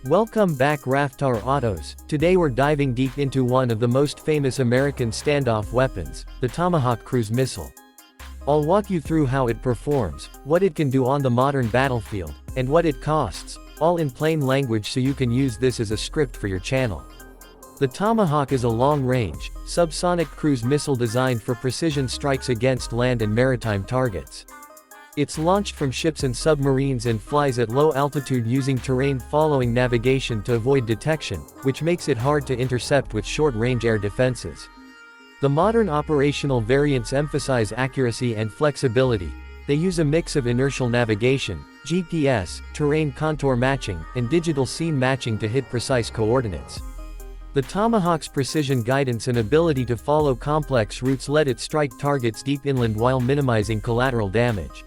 Welcome back Raftar Autos. Today we're diving deep into one of the most famous American standoff weapons, the Tomahawk cruise missile. I'll walk you through how it performs, what it can do on the modern battlefield, and what it costs, all in plain language so you can use this as a script for your channel. The Tomahawk is a long-range, subsonic cruise missile designed for precision strikes against land and maritime targets. It's launched from ships and submarines and flies at low altitude using terrain-following navigation to avoid detection, which makes it hard to intercept with short-range air defenses. The modern operational variants emphasize accuracy and flexibility. They use a mix of inertial navigation, GPS, terrain contour matching, and digital scene matching to hit precise coordinates. The Tomahawk's precision guidance and ability to follow complex routes let it strike targets deep inland while minimizing collateral damage.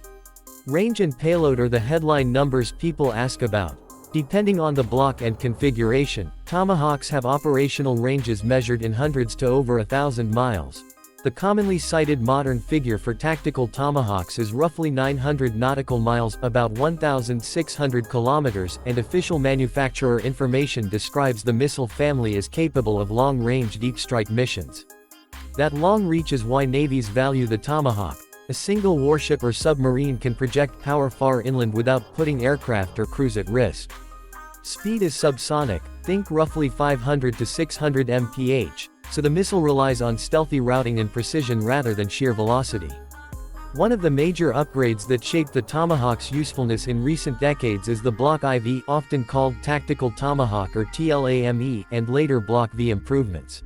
Range and payload are the headline numbers people ask about. Depending on the block and configuration, Tomahawks have operational ranges measured in hundreds to over 1,000 miles. The commonly cited modern figure for tactical Tomahawks is roughly 900 nautical miles, about 1,600 kilometers, and official manufacturer information describes the missile family as capable of long-range deep strike missions. That long reach is why navies value the Tomahawk. A single warship or submarine can project power far inland without putting aircraft or crews at risk. Speed is subsonic, think roughly 500 to 600 mph, so the missile relies on stealthy routing and precision rather than sheer velocity. One of the major upgrades that shaped the Tomahawk's usefulness in recent decades is the Block IV, often called Tactical Tomahawk or TLAME, and later Block V improvements.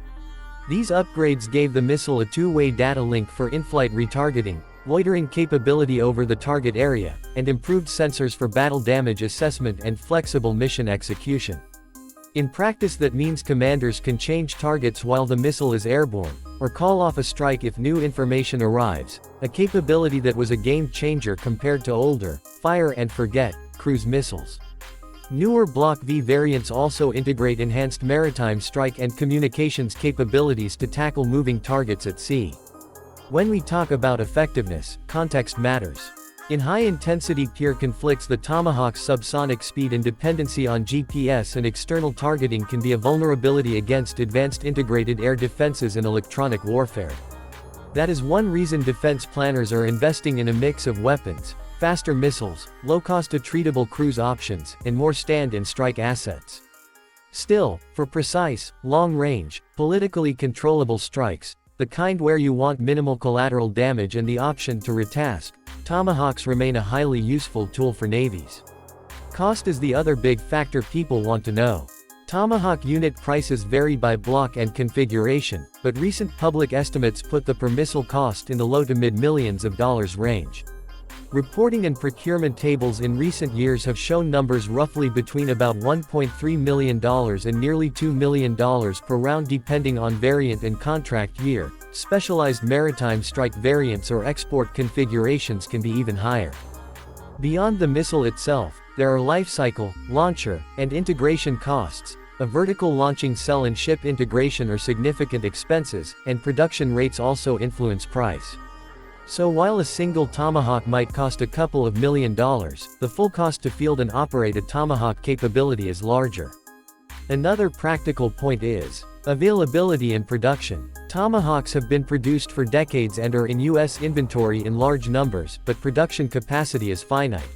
These upgrades gave the missile a two-way data link for in-flight retargeting, loitering capability over the target area, and improved sensors for battle damage assessment and flexible mission execution. In practice that means commanders can change targets while the missile is airborne, or call off a strike if new information arrives, a capability that was a game-changer compared to older, fire-and-forget, cruise missiles. Newer Block V variants also integrate enhanced maritime strike and communications capabilities to tackle moving targets at sea. When we talk about effectiveness, context matters. In high-intensity peer conflicts, the Tomahawk's subsonic speed and dependency on GPS and external targeting can be a vulnerability against advanced integrated air defenses and electronic warfare. That is one reason defense planners are investing in a mix of weapons, faster missiles, low-cost attreatable cruise options, and more stand-and-strike assets. Still, for precise, long-range, politically controllable strikes, the kind where you want minimal collateral damage and the option to retask, Tomahawks remain a highly useful tool for navies. Cost is the other big factor people want to know. Tomahawk unit prices vary by block and configuration, but recent public estimates put the per missile cost in the low to mid-millions of dollars range. Reporting and procurement tables in recent years have shown numbers roughly between about $1.3 million and nearly $2 million per round depending on variant and contract year. Specialized maritime strike variants or export configurations can be even higher. Beyond the missile itself, there are lifecycle, launcher, and integration costs. A vertical launching cell and ship integration are significant expenses, and production rates also influence price. So while a single Tomahawk might cost a couple of $1 million, the full cost to field and operate a Tomahawk capability is larger. Another practical point is availability and production. Tomahawks have been produced for decades and are in U.S. inventory in large numbers, but production capacity is finite.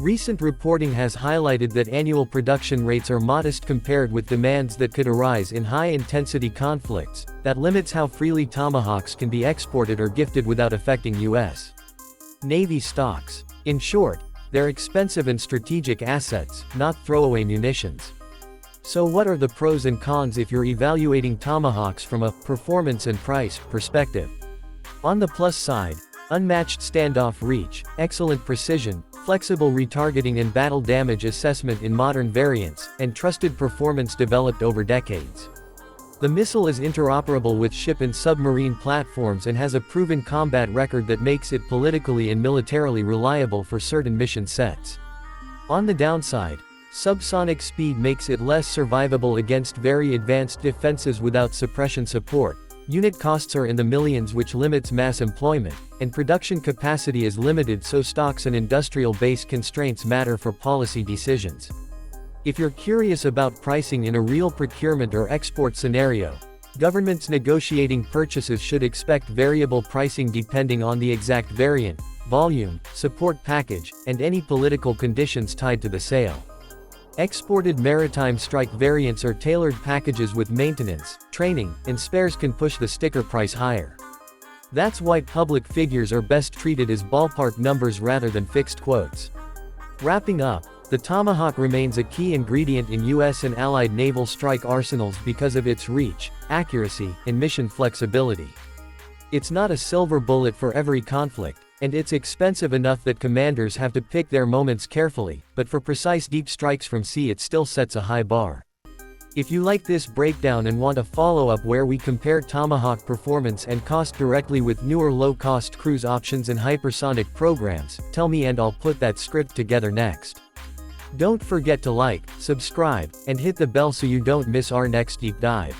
Recent reporting has highlighted that annual production rates are modest compared with demands that could arise in high-intensity conflicts. That limits how freely Tomahawks can be exported or gifted without affecting U.S. Navy stocks. In short, they're expensive and strategic assets, not throwaway munitions. So what are the pros and cons if you're evaluating Tomahawks from a performance and price perspective? On the plus side, unmatched standoff reach, excellent precision, flexible retargeting and battle damage assessment in modern variants, and trusted performance developed over decades. The missile is interoperable with ship and submarine platforms and has a proven combat record that makes it politically and militarily reliable for certain mission sets. On the downside, subsonic speed makes it less survivable against very advanced defenses without suppression support. Unit costs are in the millions, which limits mass employment, and production capacity is limited, so stocks and industrial base constraints matter for policy decisions. If you're curious about pricing in a real procurement or export scenario, governments negotiating purchases should expect variable pricing depending on the exact variant, volume, support package, and any political conditions tied to the sale. Exported maritime strike variants or tailored packages with maintenance, training, and spares can push the sticker price higher. That's why public figures are best treated as ballpark numbers rather than fixed quotes. Wrapping up, the Tomahawk remains a key ingredient in U.S. and Allied naval strike arsenals because of its reach, accuracy, and mission flexibility. It's not a silver bullet for every conflict, and it's expensive enough that commanders have to pick their moments carefully, but for precise deep strikes from sea it still sets a high bar. If you like this breakdown and want a follow-up where we compare Tomahawk performance and cost directly with newer low-cost cruise options and hypersonic programs, tell me and I'll put that script together next. Don't forget to like, subscribe, and hit the bell so you don't miss our next deep dive.